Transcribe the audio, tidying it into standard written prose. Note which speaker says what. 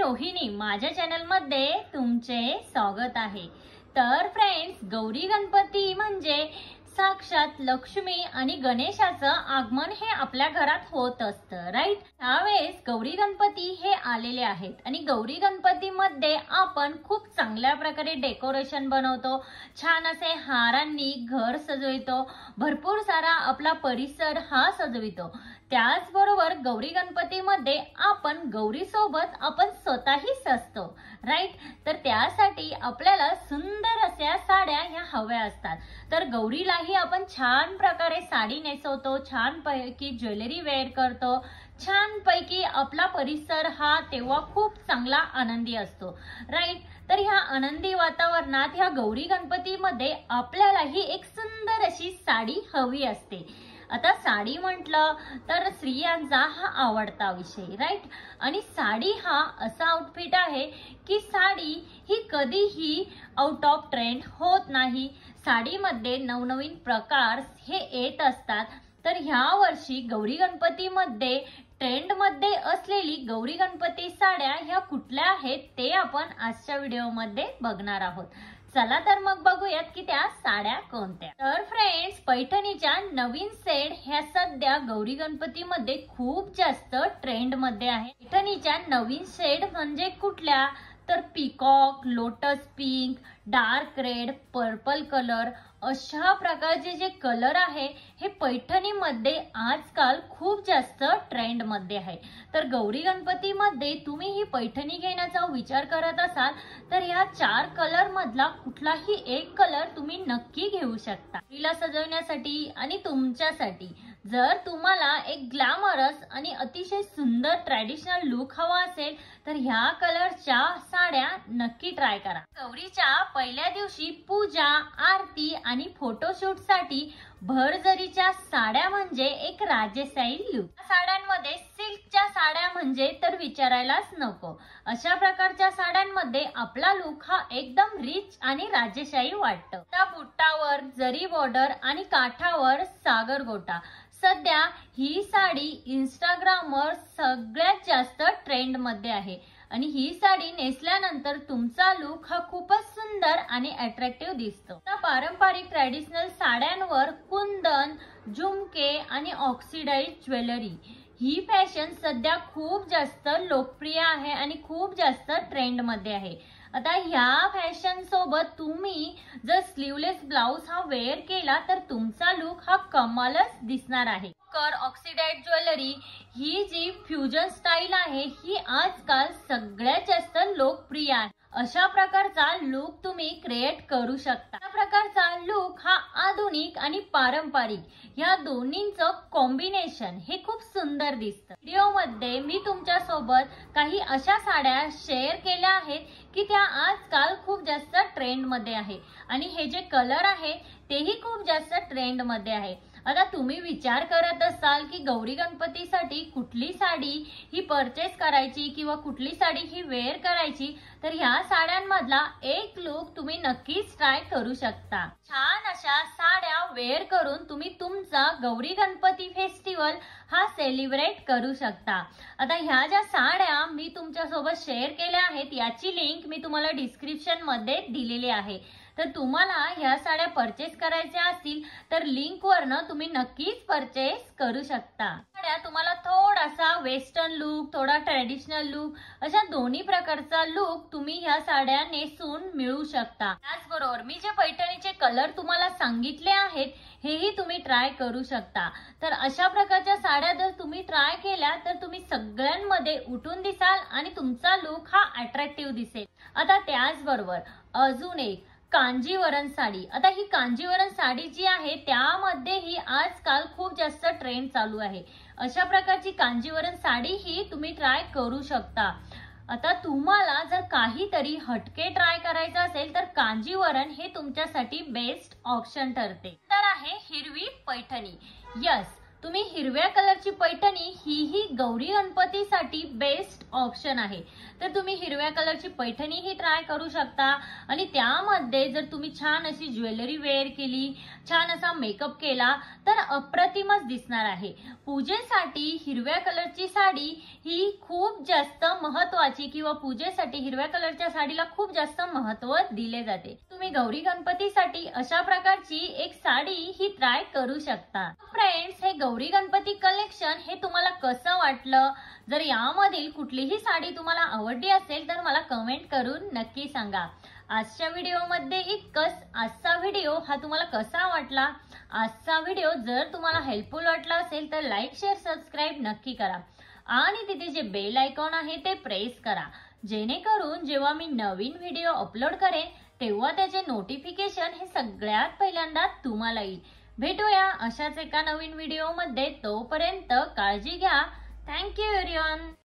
Speaker 1: रोहिणी, माझ्या चॅनल मध्ये तुमचे स्वागत आहे। तर फ्रेंड्स, गौरी गणपती म्हणजे साक्षात लक्ष्मी आणि गणेशाचं आगमन हे आपल्या घरात होत असतं, राईट। त्यावेळेस गौरी गणपती हे आलेले आहेत आणि गौरी गणपती मध्ये आपण खूप चांगल्या प्रकारे डेकोरेशन बनवतो, छान असे हारांनी घर सजवितो, भरपूर सारा आपला परिसर हा सजवितो। त्याचबरोबर गौरी गणपतीमध्ये आपण गौरी सोबत आपण स्वतःही सजतो, राईट। तर त्यासाठी आपल्याला सुंदर अशा साड्या ह्या हव्या असतात। तर गौरीलाही आपण छान प्रकारे साडी नेसवतो, छान पैकी ज्वेलरी वेअर करतो, छान पैकी आपला परिसर हा तेव्हा खूप चांगला आनंदी असतो, राईट। तर ह्या आनंदी वातावरणात ह्या गौरी गणपतीमध्ये आपल्यालाही एक सुंदर अशी साडी हवी असते। आता साडी म्हटलं तर स्त्रियांचा हा आवडता विषय, राईट। आणि साडी हा असा आउटफिट आहे की साडी ही कधीही आउट ऑफ ट्रेंड होत नाही। साडीमध्ये नवनवीन प्रकार हे येत असतात। तर ह्या वर्षी गौरी गणपतीमध्ये ट्रेंड मध्ये असलेली गौरी गणपती साड्या ह्या कुठल्या आहेत ते आपण आजच्या व्हिडिओमध्ये बघणार आहोत। चला तर मग बघूयात की त्या साड्या कोणत्या। तर फ्रेंड्स, पैठणीच्या नवीन सेट ह्या सध्या गौरी गणपतीमध्ये खूप जास्त ट्रेंड मध्ये आहे। पैठणीच्या नवीन सेट म्हणजे कुठल्या तर peacock, lotus pink, dark red, purple colour अशा प्रकारचे जे कलर आहे हे पैठणीमध्ये आजकाल खूप जास्त ट्रेंड मध्ये आहे। तर गौरी गणपतीमध्ये तुम्ही ही पैठणी घेण्याचा विचार करत असाल तर या 4 कलर मधला कुठलाही एक कलर तुम्ही नक्की घेऊ शकता तिला सजवण्यासाठी आणि तुमच्यासाठी। जर तुम्हाला एक ग्लॅमरस आणि अतिशय सुंदर ट्रेडिशनल लुक हवा असेल तर ह्या कलरच्या साड्या नक्की ट्राय करा। गौरीच्या पहिल्या दिवशी पूजा, आरती आणि फोटोशूट साठी भरजरीच्या साड्या म्हणजे एक राजेशाही लुक। साड्यांमध्ये सिल्कच्या साड्या म्हणजे तर विचारायलाच नको। अशा प्रकारच्या साड्यांमध्ये आपला लुक हा एकदम रिच आणि राजेशाही वाटतो। त्या बुट्टावर जरी बॉर्डर आणि काठावर सागर गोटा, सध्या ही साडी इंस्टाग्रामवर सगळ्यात जास्त ट्रेंड मध्ये आहे आणि ही साडी नेसल्यानंतर तुमचा लुक हा खूपच सुंदर आणि अट्रॅक्टिव्ह दिसतो। त्या पारंपरिक ट्रेडिशनल साड्यांवर कुंदन, झुमके आणि ऑक्सिडाइज ज्वेलरी ही फॅशन सध्या खूप जास्त लोकप्रिय आहे आणि खूप जास्त ट्रेंड मध्ये आहे। आता ह्या फॅशन सोबत तुम्ही जर स्लीवलेस ब्लाउज हा वेअर केला तर तुमचा लुक हा कमालच दिसणार आहे। ऑक्सिडाइज ज्वेलरी ही जी फ्युजन स्टाईल आहे ही आजकाल सगळ्यात जास्त लोकप्रिय आहे। अशा प्रकारचा लुक तुम्ही क्रिएट करू शकता। अशा प्रकारचा लुक हा आधुनिक आणि पारंपरिक या दोन्हींचं कॉम्बिनेशन हे खूप सुंदर दिसतं। व्हिडिओ मध्ये मी तुमच्या सोबत काही अशा साड्या शेअर केल्या आहेत की त्या आजकाल खूप जास्त ट्रेंड मध्ये आहे आणि हे जे कलर आहे तेही खूप जास्त ट्रेंड मध्ये आहे। आता तुम्ही विचार करत असाल की गौरी गणपतीसाठी कुठली साडी ही परचेस करायची किंवा कुठली साडी ही वेअर करायची, तर ह्या साड्यांमधला एक लुक तुम्ही नक्कीच ट्राय करू शकता। छान अशा साड्या वेअर करून तुम्ही तुमचा गौरी गणपती फेस्टिवल हा सेलिब्रेट करू शकता। आता ह्या ज्या साड्या मी तुमच्या सोबत शेअर केल्या आहेत याची लिंक मी तुम्हाला डिस्क्रिप्शन मध्ये दिलेली आहे। तर तुम्हाला ह्या साड्या परचेस करायच्या असतील तर लिंक वरनं तुम्ही नक्कीच परचेस करू शकता। साड्या तुम्हाला थोडासा वेस्टर्न लुक, थोडा ट्रेडिशनल लुक अशा दोन्ही प्रकारचा लुक तुम्ही ह्या साड्या नेसून मिळू शकता। त्याचबरोबर मी जे पैठणीचे कलर तुम्हाला सांगितले आहेत हेही तुम्ही ट्राय करू शकता। तर अशा प्रकारच्या साड्या जर तुम्ही ट्राय केल्या तर तुम्ही सगळ्यांमध्ये उठून दिसाल आणि तुमचा लुक हा अट्रॅक्टिव्ह दिसेल। आता त्याचबरोबर अजून एक कांजीवरम साडी। आता ही कांजीवरम साडी जी आहे त्यामध्ये ही आजकाल खूप जास्त ट्रेंड चालू आहे। अशा प्रकारची कांजीवरम साडी ही तुम्ही ट्राय करू शकता। आता तुम्हाला जर काहीतरी हटके ट्राय करायचं असेल तर कांजीवरम हे तुमच्यासाठी बेस्ट ऑप्शन ठरते। तर आहे हिरवी पैठणी। यस, तुम्ही हिरव्या कलरची पैठणी ही गौरी गणपतीसाठी बेस्ट ऑप्शन आहे. तर तुम्ही हिरव्या कलरची पैठणी ही ट्राय करू शकता आणि त्यामध्ये जर तुम्ही छान अशी ज्वेलरी वेअर केली, छान असा मेकअप केला तर अप्रतिमच दिसणार आहे. पूजेसाठी हिरव्या कलरची साडी ही खूप जास्त महत्वाची किंवा पूजेसाठी हिरव्या कलरच्या साडीला खूप जास्त महत्त्व दिले जाते. तुम्ही गौरी गणपतीसाठी अशा प्रकारची एक साडी ही ट्राय करू शकता. फ्रेंड्स, हे गौरी गणपती कलेक्शन हे तुम्हाला कसं वाटलं? जर यामधील कुठलीही साडी तुम्हाला आवडली असेल तर मला कमेंट करून नक्की सांगा. आजच्या व्हिडिओमध्ये इतकंच. आजचा व्हिडिओ हा तुम्हाला कसा वाटला? आजचा व्हिडिओ जर तुम्हाला हेल्पफुल वाटला असेल तर लाईक, शेअर, सबस्क्राईब नक्की करा आणि तिथे जे बेल आयकॉन आहे ते प्रेस करा, जेणेकरून जेव्हा मी नवीन व्हिडिओ अपलोड करेन तेव्हा त्याचे नोटिफिकेशन हे सगळ्यात पहिल्यांदा तुम्हाला येईल. भेटूया अशाच एका नवीन व्हिडिओमध्ये. तोपर्यंत काळजी घ्या. Thank you everyone.